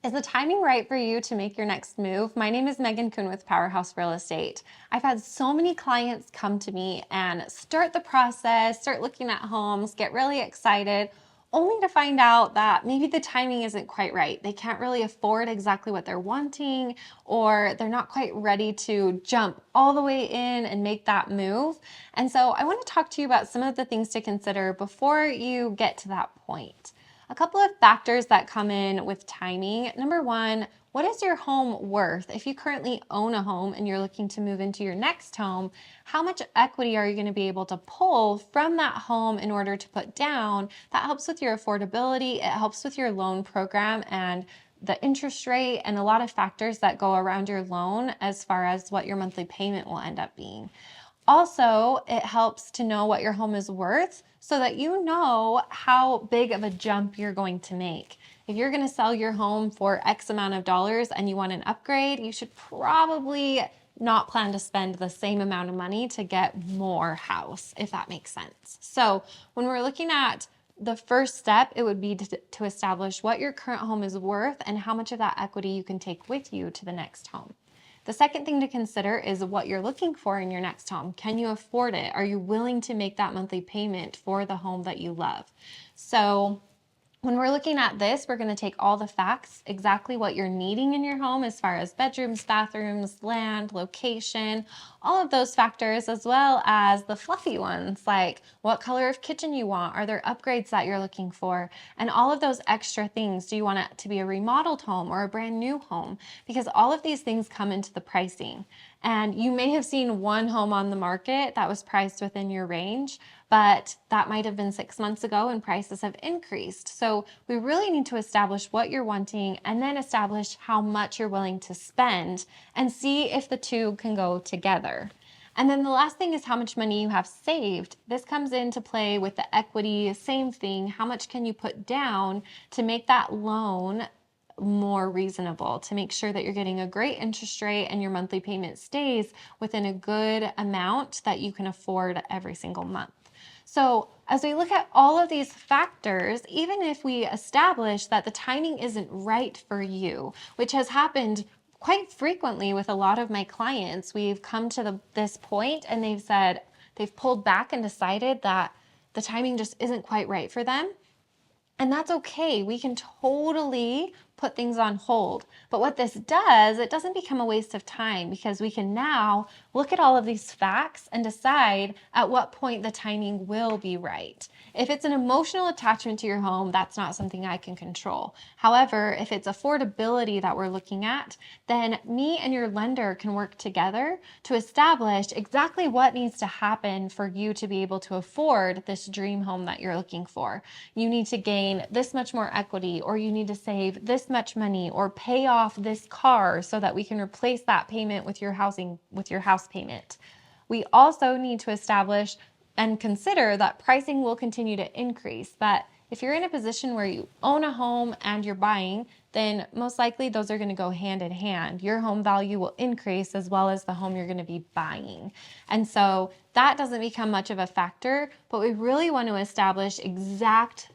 Is the timing right for you to make your next move? My name is Coon with Powerhouse Real Estate. I've had so many clients come to me and start the process, start looking at homes, get really excited, only to find out that maybe the timing isn't quite right. They can't really afford exactly what they're wanting, or they're not quite ready to jump all the way in and make that move. And so I want to talk to you about some of the things to consider before you get to that point. A couple of factors that come in with timing. Number one, what is your home worth? If you currently own a home and you're looking to move into your next home, how much equity are you going to be able to pull from that home in order to put down? That helps with your affordability. It helps with your loan program and the interest rate and a lot of factors that go around your loan as far as what your monthly payment will end up being. Also, it helps to know what your home is worth so that you know how big of a jump you're going to make. If you're going to sell your home for X amount of dollars and you want an upgrade, you should probably not plan to spend the same amount of money to get more house, if that makes sense. So when we're looking at the first step, it would be to establish what your current home is worth and how much of that equity you can take with you to the next home. The second thing to consider is what you're looking for in your next home. Can you afford it? Are you willing to make that monthly payment for the home that you love? So when we're looking at this, we're going to take all the facts, exactly what you're needing in your home as far as bedrooms, bathrooms, land, location, all of those factors, as well as the fluffy ones, like what color of kitchen you want, are there upgrades that you're looking for, and all of those extra things. Do you want it to be a remodeled home or a brand new home? Because all of these things come into the pricing. And you may have seen one home on the market that was priced within your range, but that might have been 6 months ago and prices have increased. So we really need to establish what you're wanting and then establish how much you're willing to spend and see if the two can go together. And then the last thing is how much money you have saved. This comes into play with the equity, same thing. How much can you put down to make that loan more reasonable, to make sure that you're getting a great interest rate and your monthly payment stays within a good amount that you can afford every single month. So as we look at all of these factors, even if we establish that the timing isn't right for you, which has happened quite frequently with a lot of my clients, we've come to this point and they've said they've pulled back and decided that the timing just isn't quite right for them. And that's okay. We can totally put things on hold. But what this does, it doesn't become a waste of time because we can now look at all of these facts and decide at what point the timing will be right. If it's an emotional attachment to your home, that's not something I can control. However, if it's affordability that we're looking at, then me and your lender can work together to establish exactly what needs to happen for you to be able to afford this dream home that you're looking for. You need to gain this much more equity, or you need to save this much money, or pay off this car so that we can replace that payment with your house payment. We also need to establish and consider that pricing will continue to increase. But if you're in a position where you own a home and you're buying, then most likely those are going to go hand in hand. Your home value will increase as well as the home you're going to be buying. And so that doesn't become much of a factor, but we really want to establish exact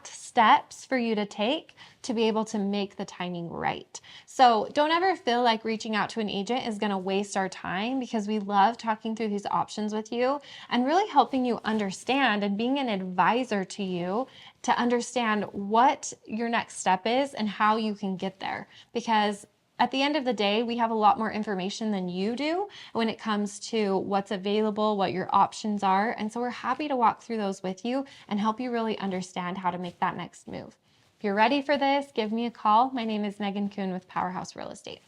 steps for you to take to be able to make the timing right. So don't ever feel like reaching out to an agent is going to waste our time, because we love talking through these options with you and really helping you understand and being an advisor to you to understand what your next step is and how you can get there. Because at the end of the day, we have a lot more information than you do when it comes to what's available, what your options are. And so we're happy to walk through those with you and help you really understand how to make that next move. If you're ready for this, give me a call. My name is Coon with Powerhouse Real Estate.